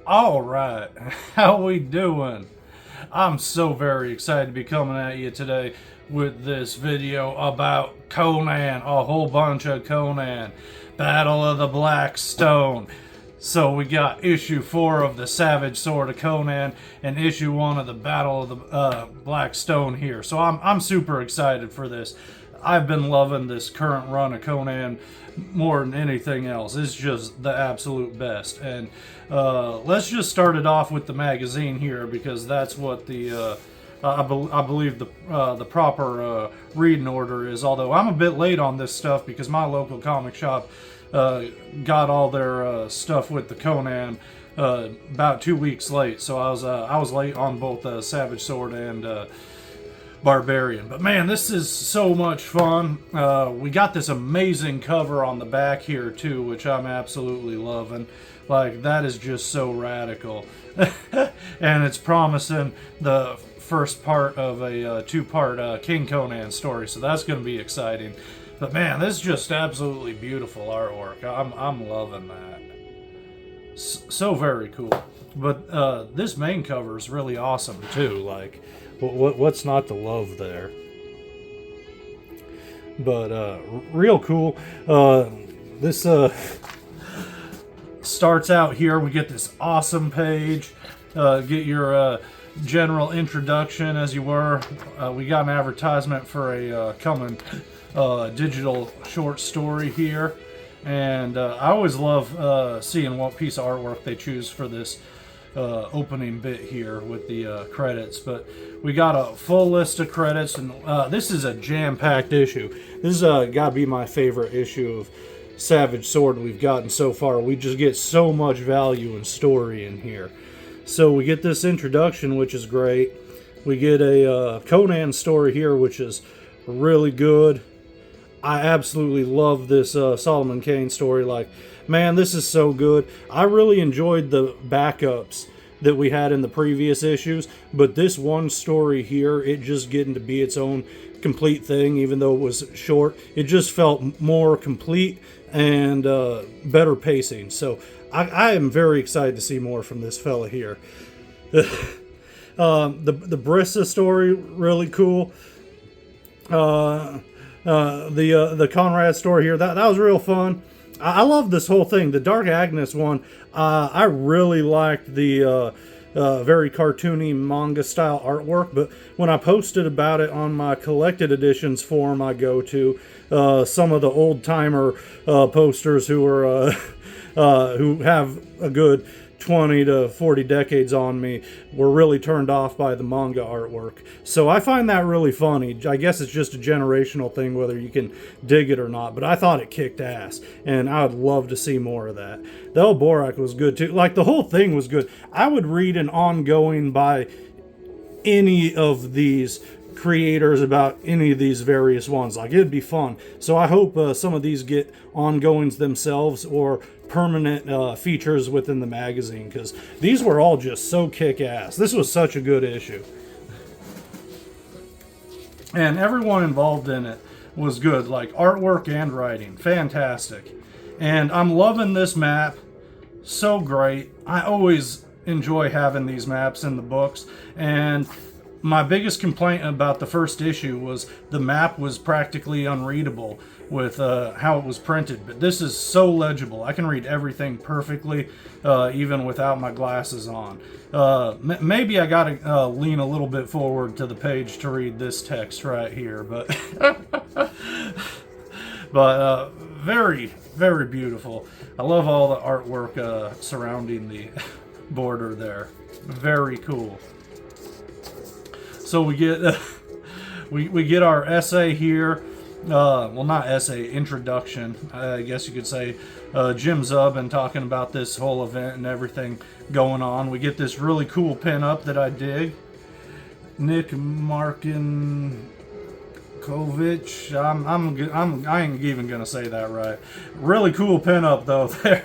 All right, how we doing? I'm so very excited to be coming at you today with this video about Conan, a whole bunch of Conan, Battle of the Black Stone. So we got issue 4 of the Savage Sword of Conan and issue 1 of the Battle of the Black Stone here. So I'm super excited for this. I've been loving this current run of Conan more than anything else. It's just the absolute best. And let's just start it off with the magazine here, because that's what the I believe the proper reading order is. Although I'm a bit late on this stuff because my local comic shop got all their stuff with the Conan about 2 weeks late. So I was late on both Savage Sword and Barbarian. But man, this is so much fun. We got this amazing cover on the back here too, which I'm absolutely loving. Like, that is just so radical. And it's promising the first part of a two-part King Conan story, so that's going to be exciting. But man, this is just absolutely beautiful artwork. I'm loving that. So very cool. But this main cover is really awesome too. Like, what's not to love there? But real cool. This starts out here. We get this awesome page. Get your general introduction, as you were. We got an advertisement for a coming digital short story here. And I always love seeing what piece of artwork they choose for this opening bit here with the credits. But we got a full list of credits, and this is a jam-packed issue. This is gotta be my favorite issue of Savage Sword we've gotten so far. We just get so much value and story in here. So we get this introduction, which is great. We get a Conan story here, which is really good. I absolutely love this Solomon Kane story. Like, man, this is so good. I really enjoyed the backups that we had in the previous issues, but this one story here, it just getting to be its own complete thing, even though it was short. It just felt more complete and better pacing. So I am very excited to see more from this fella here. The Brissa story, really cool. The Conrad story here, that was real fun. I love this whole thing. The Dark Agnes one, I really liked the very cartoony manga style artwork, but when I posted about it on my collected editions forum I go to, some of the old timer posters who are who have a good 20 to 40 decades on me were really turned off by the manga artwork. So I find that really funny. I guess it's just a generational thing whether you can dig it or not, but I thought it kicked ass, and I would love to see more of that. The El Borak was good too. Like, the whole thing was good. I would read an ongoing by any of these creators about any of these various ones. Like, it'd be fun. So I hope some of these get ongoings themselves or permanent features within the magazine, because these were all just so kick-ass. This was such a good issue, and everyone involved in it was good. Like, artwork and writing, fantastic. And I'm loving this map. So great. I always enjoy having these maps in the books, and my biggest complaint about the first issue was the map was practically unreadable with how it was printed. But this is so legible. I can read everything perfectly, even without my glasses on. Maybe I gotta lean a little bit forward to the page to read this text right here, but but very, very beautiful. I love all the artwork surrounding the border there. Very cool. So we get we get our essay here. Well, not essay, introduction, I guess you could say. Jim Zub talking about this whole event and everything going on. We get this really cool pinup that I dig. Nick Markinkovich. I ain't even gonna say that right. Really cool pinup though there.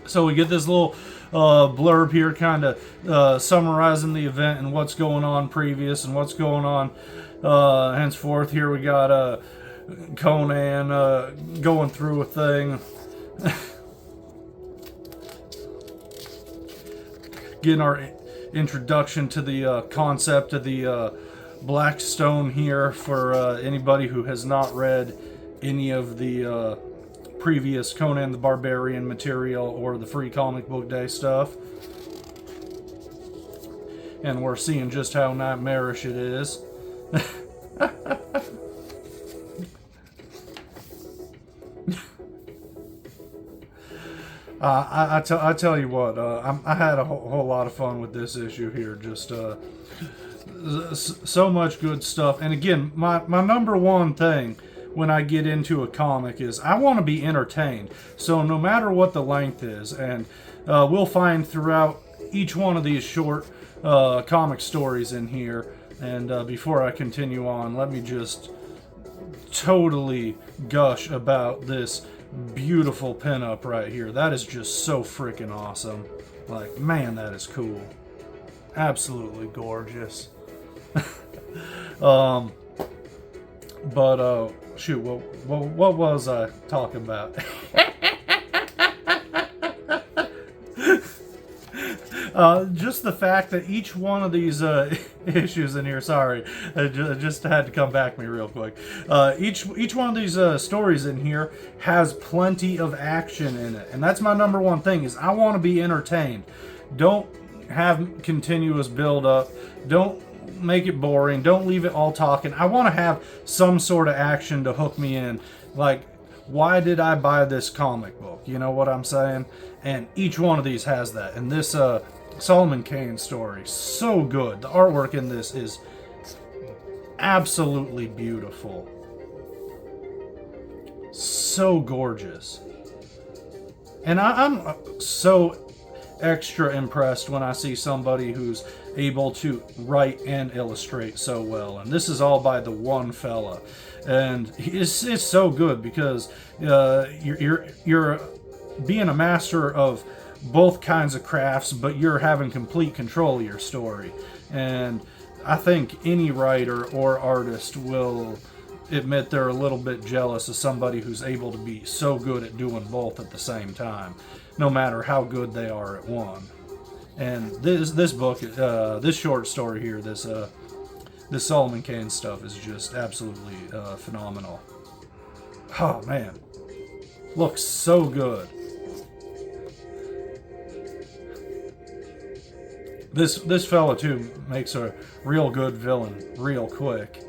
So we get this little blurb here, kind of summarizing the event and what's going on previous and what's going on henceforth. Here we got Conan going through a thing. getting our introduction to the concept of the Black Stone here for anybody who has not read any of the previous Conan the Barbarian material or the free comic book day stuff. And we're seeing just how nightmarish it is. I tell you what, I had a whole lot of fun with this issue here. Just so much good stuff. And again, my number one thing when I get into a comic is I want to be entertained. So no matter what the length is, and we'll find throughout each one of these short comic stories in here. And before I continue on, let me just totally gush about this beautiful pinup right here. That is just so freaking awesome. Like, man, that is cool. Absolutely gorgeous. Shoot, what was I talking about? Just the fact that each one of these issues in here, sorry, I just had to come back to me real quick. Each one of these stories in here has plenty of action in it, and that's my number one thing. Is I want to be entertained. Don't have continuous build up. Don't make it boring. Don't leave it all talking. I want to have some sort of action to hook me in. Like, why did I buy this comic book? You know what I'm saying? And each one of these has that. And this Solomon Kane story, so good. The artwork in this is absolutely beautiful. So gorgeous. And I'm so extra impressed when I see somebody who's able to write and illustrate so well. And this is all by the one fella. And it's so good because you're being a master of both kinds of crafts, but you're having complete control of your story. And I think any writer or artist will admit they're a little bit jealous of somebody who's able to be so good at doing both at the same time, no matter how good they are at one. And this book, this short story here, this Solomon Kane stuff is just absolutely phenomenal. Oh man, looks so good. This fella too makes a real good villain real quick.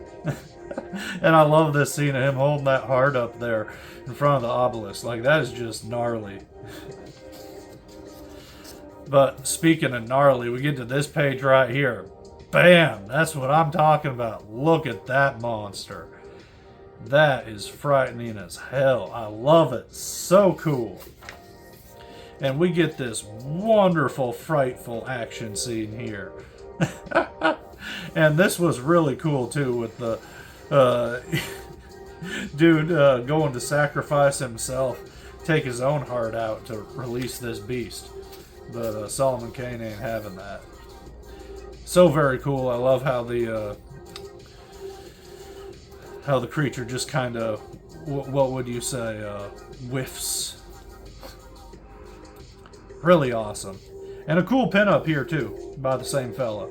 And I love this scene of him holding that heart up there in front of the obelisk. Like, that is just gnarly. But speaking of gnarly, we get to this page right here. Bam! That's what I'm talking about. Look at that monster. That is frightening as hell. I love it. So cool. And we get this wonderful, frightful action scene here. And this was really cool too, with the dude going to sacrifice himself, take his own heart out to release this beast. But Solomon Kane ain't having that. So very cool. I love how the creature just kind of, what would you say, whiffs. Really awesome. And a cool pinup here too, by the same fella.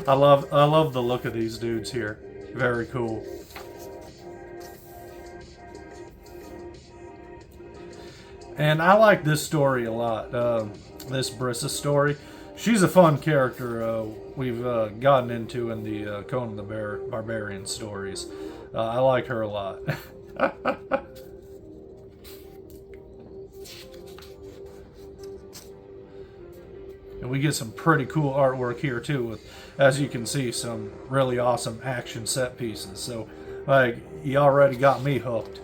I love the look of these dudes here. Very cool. And I like this story a lot. This Brissa story. She's a fun character we've gotten into in the Conan the Barbarian stories. I like her a lot. And we get some pretty cool artwork here too, with, as you can see, some really awesome action set pieces. So, like, you already got me hooked.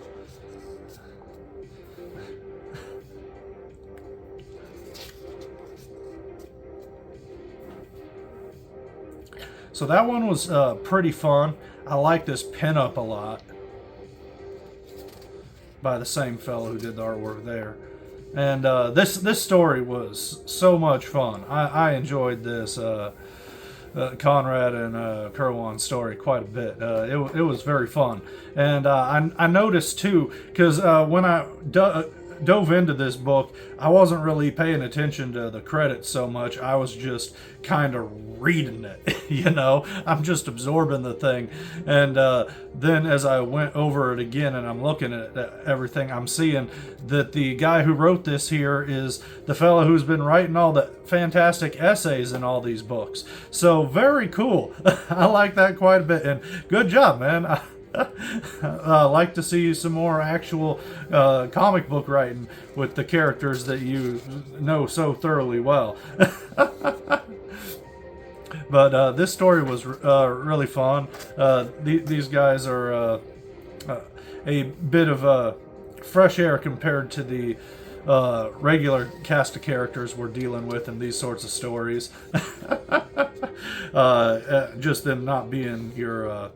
So that one was pretty fun. I like this pinup a lot, by the same fellow who did the artwork there. And this story was so much fun. I enjoyed this Conrad and Kerwan's story quite a bit. It was very fun. And I noticed too, because when I dove into this book, I wasn't really paying attention to the credits so much. I was just kind of reading it, you know. I'm just absorbing the thing. And then as I went over it again and I'm looking at everything, I'm seeing that the guy who wrote this here is the fellow who's been writing all the fantastic essays in all these books. So very cool. I like that quite a bit. And good job, man. Like to see some more actual comic book writing with the characters that you know so thoroughly well. But this story was really fun. These guys are a bit of fresh air compared to the regular cast of characters we're dealing with in these sorts of stories. Just them not being your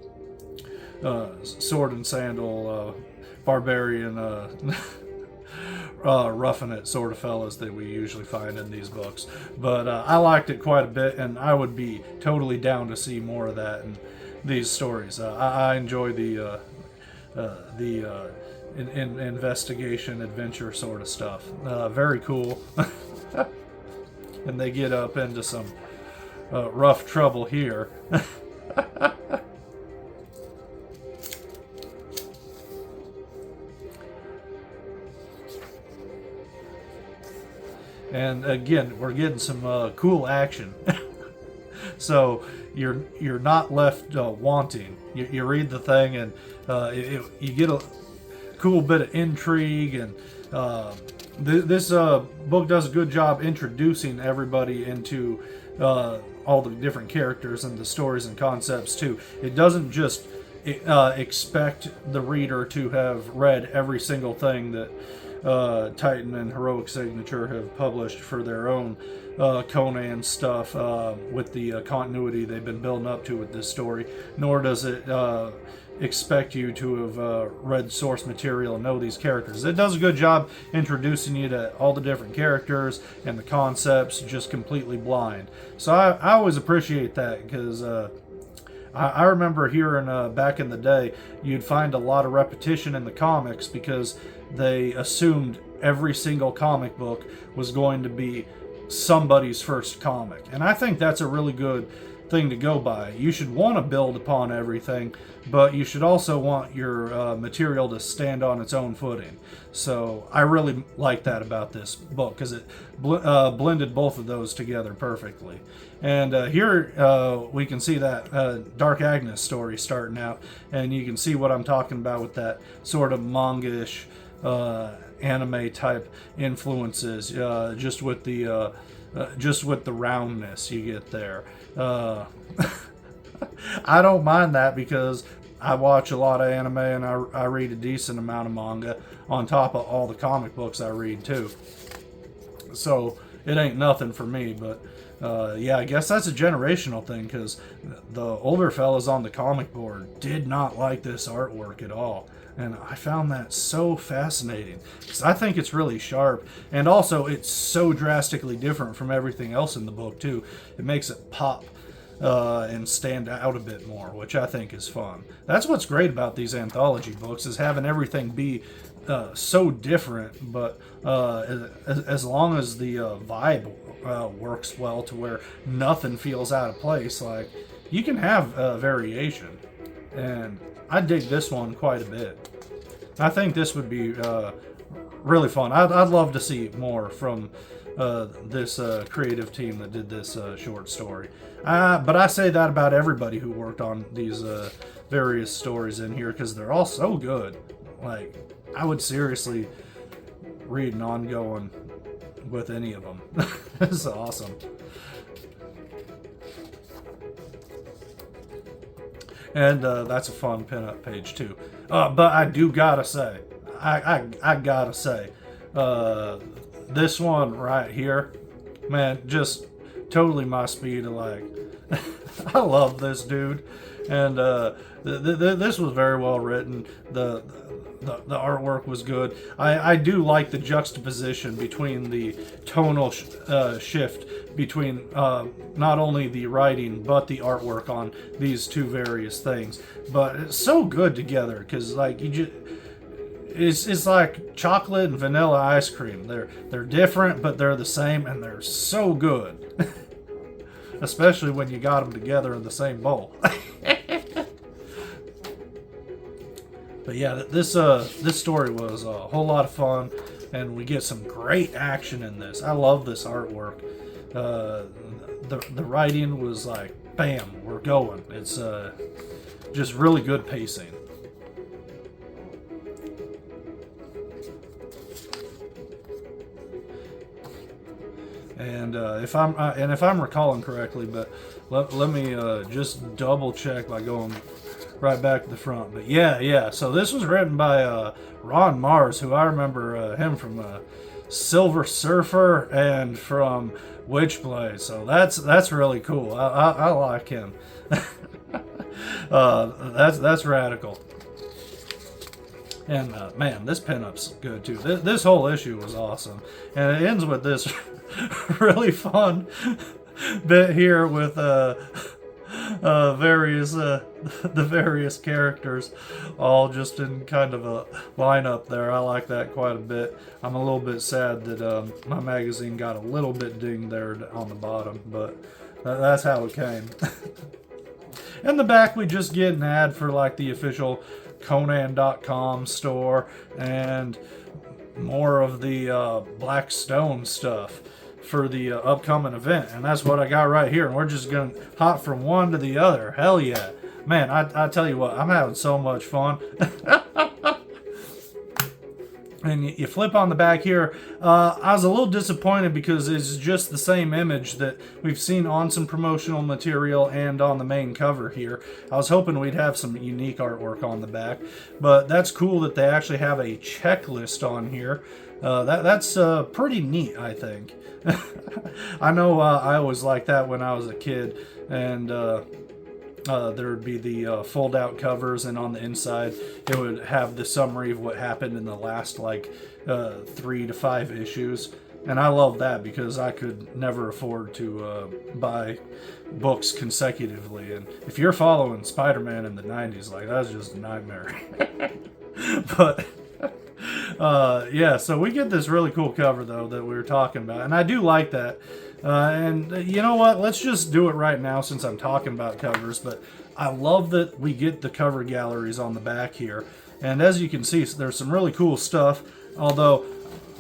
sword and sandal barbarian roughing it sort of fellas that we usually find in these books. But I liked it quite a bit, and I would be totally down to see more of that in these stories. I enjoy the investigation adventure sort of stuff. Very cool. And they get up into some rough trouble here. And again, we're getting some cool action. So you're not left wanting. You read the thing, and you get a cool bit of intrigue, and this book does a good job introducing everybody into all the different characters and the stories and concepts too. It doesn't just expect the reader to have read every single thing that Titan and Heroic Signature have published for their own Conan stuff with the continuity they've been building up to with this story, nor does it expect you to have read source material and know these characters. It does a good job introducing you to all the different characters and the concepts just completely blind. So I always appreciate that, because I remember hearing back in the day, you'd find a lot of repetition in the comics because they assumed every single comic book was going to be somebody's first comic. And I think that's a really good thing to go by. You should want to build upon everything, but you should also want your material to stand on its own footing. So I really like that about this book, because it blended both of those together perfectly. And here we can see that Dark Agnes story starting out, and you can see what I'm talking about with that sort of manga-ish anime type influences, just with the roundness you get there. I don't mind that, because I watch a lot of anime and I read a decent amount of manga on top of all the comic books I read too. So it ain't nothing for me, but yeah, I guess that's a generational thing, because the older fellas on the comic board did not like this artwork at all. And I found that so fascinating, because I think it's really sharp, and also it's so drastically different from everything else in the book too. It makes it pop and stand out a bit more, which I think is fun. That's what's great about these anthology books, is having everything be so different, but as long as the vibe works well to where nothing feels out of place, like, you can have variation. And I dig this one quite a bit. I think this would be really fun. I'd love to see more from this creative team that did this short story. But I say that about everybody who worked on these various stories in here, because they're all so good. Like, I would seriously read an ongoing with any of them. It's awesome. And that's a fun pinup page too. But I do gotta say, I gotta say, this one right here, man, just totally my speed of, like, I love this dude. And this was very well written. The artwork was good. I do like the juxtaposition between the tonal shift between not only the writing but the artwork on these two various things. But it's so good together, because, like, it's like chocolate and vanilla ice cream. They're different, but they're the same, and they're so good. Especially when you got them together in the same bowl. But yeah, this story was a whole lot of fun, and we get some great action in this. I love this artwork. The writing was like, bam, we're going. It's just really good pacing. And if I'm recalling correctly, but let me just double check by going right back to the front. But yeah. So this was written by Ron Mars, who I remember him from Silver Surfer and from Witchblade. So that's really cool. I like him. That's radical. And man, this pinup's good too. This whole issue was awesome, and it ends with this really fun bit here with the various characters all just in kind of a lineup there. I like that quite a bit. I'm a little bit sad that my magazine got a little bit dinged there on the bottom, but that's how it came. In the back, we just get an ad for like the official Conan.com store and more of the Black Stone stuff for the upcoming event. And that's what I got right here. And we're just going to hop from one to the other. Hell yeah. Man, I tell you what, I'm having so much fun. And you flip on the back here. I was a little disappointed because it's just the same image that we've seen on some promotional material and on the main cover here. I was hoping we'd have some unique artwork on the back, but that's cool that they actually have a checklist on here. That's pretty neat, I think. I know I always liked that when I was a kid, and there would be the fold-out covers, and on the inside it would have the summary of what happened in the last 3 to 5 issues. And I love that because I could never afford to buy books consecutively. And if you're following Spider-Man in the 90s, like, that's just a nightmare. But yeah, so we get this really cool cover though that we were talking about, and I do like that. And you know what? Let's just do it right now since I'm talking about covers. But I love that we get the cover galleries on the back here. And as you can see, there's some really cool stuff. Although,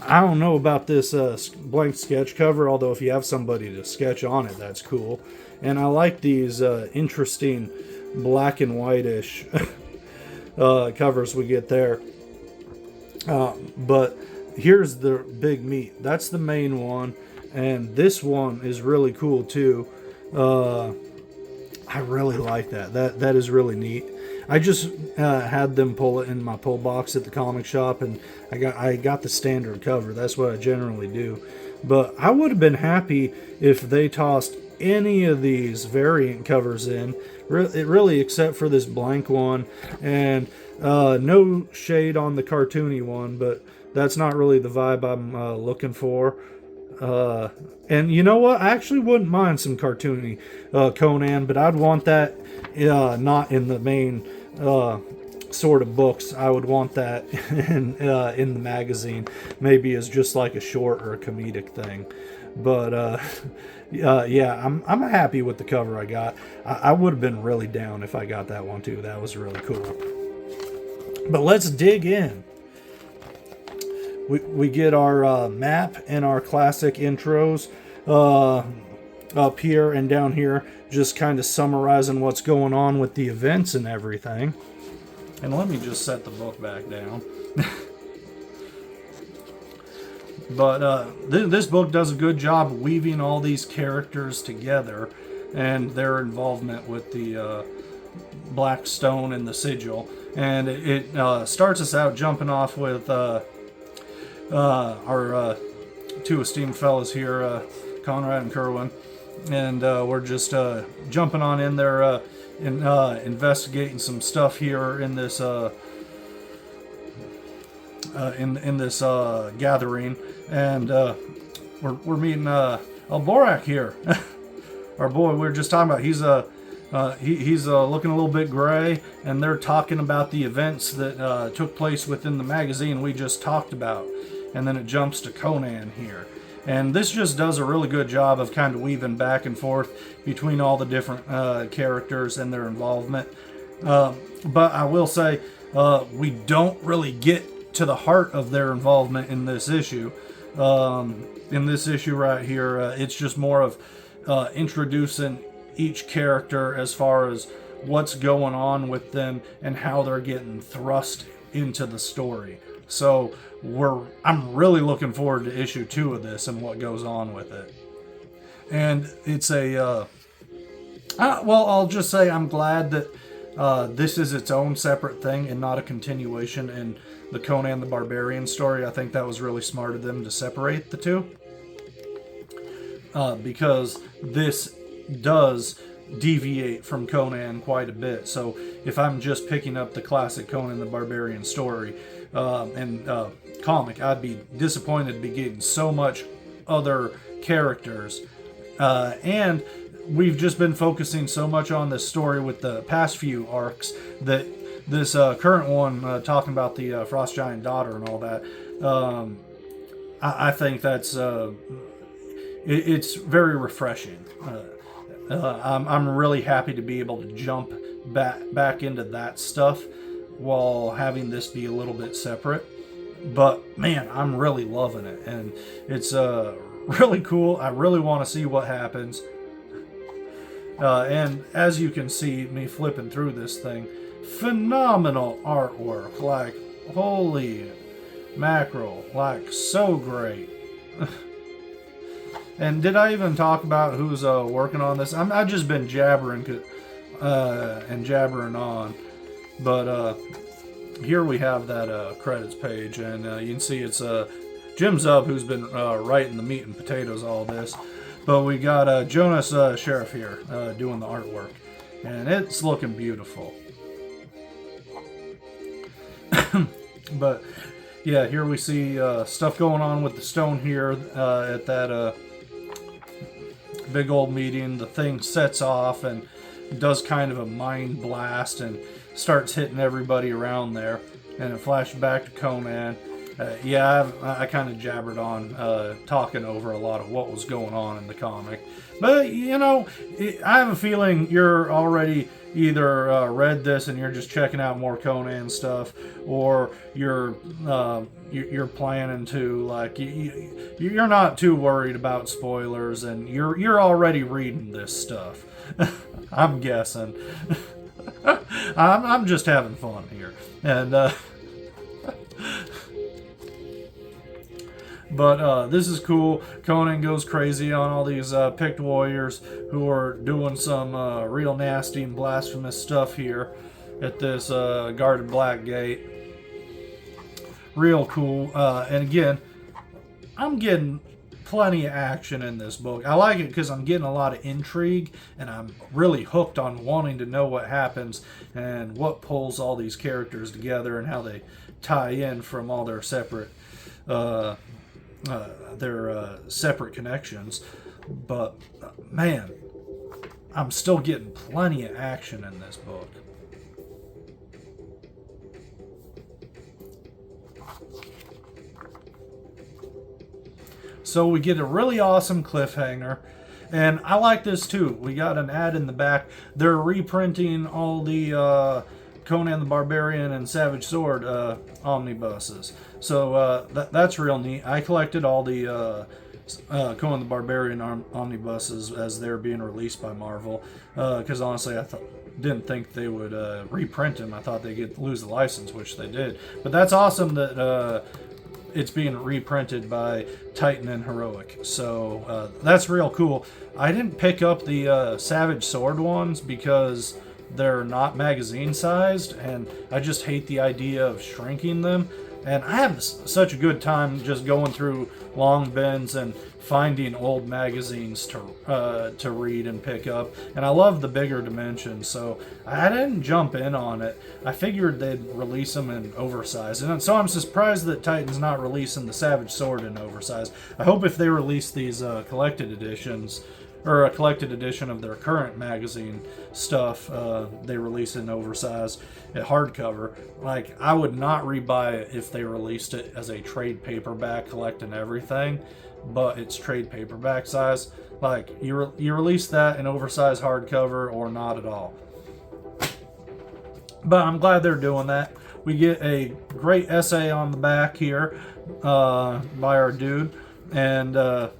I don't know about this blank sketch cover. Although, if you have somebody to sketch on it, that's cool. And I like these interesting black and white-ish covers we get there. But here's the big meat. That's the main one. And this one is really cool too. I really like that. That is really neat. I just had them pull it in my pull box at the comic shop, and I got the standard cover. That's what I generally do. But I would have been happy if they tossed any of these variant covers in, really, except for this blank one. And no shade on the cartoony one, but that's not really the vibe I'm looking for. And you know what? I actually wouldn't mind some cartoony Conan, but I'd want that not in the main sort of books. I would want that in the magazine, maybe as just like a short or a comedic thing. But yeah, I'm happy with the cover I got. I would have been really down if I got that one too. That was really cool. But let's dig in. We get our map and our classic intros up here and down here, just kind of summarizing what's going on with the events and everything. And let me just set the book back down. But this book does a good job weaving all these characters together and their involvement with the Black Stone and the Sigil. And it starts us out jumping off with our two esteemed fellas here, Conrad and Kerwin, and we're just jumping on in there, investigating some stuff here in this in this gathering, and we're meeting Alborak here, our boy we were just talking about. He's looking a little bit gray, and they're talking about the events that took place within the magazine we just talked about. And then it jumps to Conan here. And this just does a really good job of kind of weaving back and forth between all the different characters and their involvement. But I will say, we don't really get to the heart of their involvement in this issue. In this issue right here, it's just more of introducing each character as far as what's going on with them and how they're getting thrust into the story. So I'm really looking forward to issue 2 of this and what goes on with it. And it's well, I'll just say I'm glad that this is its own separate thing and not a continuation in the Conan the Barbarian story. I think that was really smart of them to separate the two. Because this does deviate from Conan quite a bit. So if I'm just picking up the classic Conan the Barbarian story and comic, I'd be disappointed to be getting so much other characters. And we've just been focusing so much on this story with the past few arcs that this current one, talking about the Frost Giant daughter and all that, I think that's it's very refreshing. I'm really happy to be able to jump back into that stuff while having this be a little bit separate. But man, I'm really loving it, and it's really cool. I really want to see what happens. And as you can see me flipping through this thing, phenomenal artwork. Like, holy mackerel, like so great. And did I even talk about who's working on this? I've just been jabbering and jabbering on. But here we have that credits page, and you can see it's Jim Zub who's been writing the meat and potatoes of all this. But we got Jonas Sheriff here doing the artwork, and it's looking beautiful. But yeah, here we see stuff going on with the stone here at that big old meeting. The thing sets off and does kind of a mind blast and starts hitting everybody around there, and it flashes back to Conan. Yeah, I kind of jabbered on talking over a lot of what was going on in the comic, but you know, I have a feeling you're already either read this and you're just checking out more Conan stuff, or you're planning to, like, you're not too worried about spoilers, and you're already reading this stuff. I'm guessing. I'm just having fun here, and but this is cool. Conan goes crazy on all these picked warriors who are doing some real nasty and blasphemous stuff here at this guarded black gate. Real cool. And again, I'm getting plenty of action in this book. I like it because I'm getting a lot of intrigue, and I'm really hooked on wanting to know what happens and what pulls all these characters together and how they tie in from all their separate separate connections. But man, I'm still getting plenty of action in this book. So we get a really awesome cliffhanger, and I like this too. We got an ad in the back. They're reprinting all the Conan the Barbarian and Savage Sword omnibuses. So that's real neat. I collected all the Conan the Barbarian omnibuses as they're being released by Marvel, because honestly I didn't think they would reprint them. I thought they'd lose the license, which they did. But that's awesome that it's being reprinted by Titan and Heroic. So that's real cool. I didn't pick up the Savage Sword ones because they're not magazine sized, and I just hate the idea of shrinking them. And I have such a good time just going through long bins and finding old magazines to read and pick up. And I love the bigger dimensions, so I didn't jump in on it. I figured they'd release them in oversized, and so I'm surprised that Titan's not releasing the Savage Sword in oversized. I hope if they release these collected editions or a collected edition of their current magazine stuff. They release it in oversized hardcover. Like, I would not rebuy it if they released it as a trade paperback collecting everything, but it's trade paperback size. Like, you release that in oversized hardcover or not at all. But I'm glad they're doing that. We get a great essay on the back here by our dude, and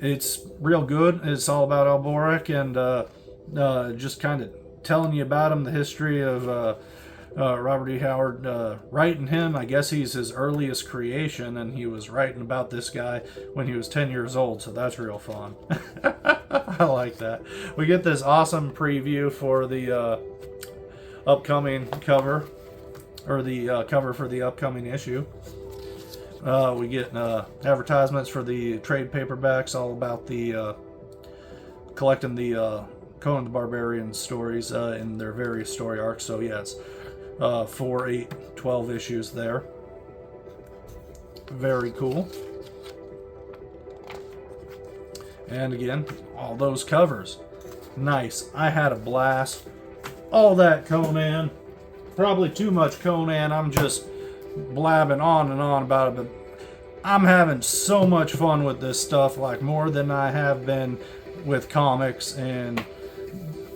it's real good. It's all about Alborek, and just kind of telling you about him, the history of Robert E. Howard writing him. I guess he's his earliest creation, and he was writing about this guy when he was 10 years old, so that's real fun. I like that. We get this awesome preview for the upcoming cover, or the cover for the upcoming issue. We get advertisements for the trade paperbacks, all about the collecting the Conan the Barbarian stories in their various story arcs. So yes, 4, 8, 12 issues there. Very cool. And again, all those covers. Nice. I had a blast. All that Conan. Probably too much Conan. I'm just blabbing on and on about it, but I'm having so much fun with this stuff, like more than I have been with comics in,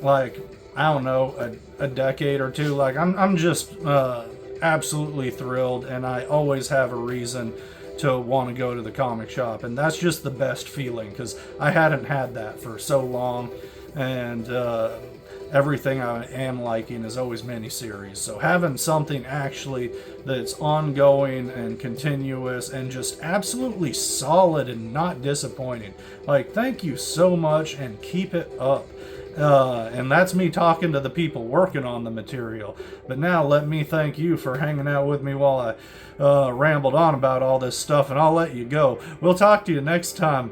like, I don't know, a decade or two. Like, I'm just absolutely thrilled, and I always have a reason to want to go to the comic shop, and that's just the best feeling, because I hadn't had that for so long, and everything I am liking is always miniseries. So having something actually that's ongoing and continuous and just absolutely solid and not disappointing. Like, thank you so much and keep it up. And that's me talking to the people working on the material. But now let me thank you for hanging out with me while I rambled on about all this stuff, and I'll let you go. We'll talk to you next time.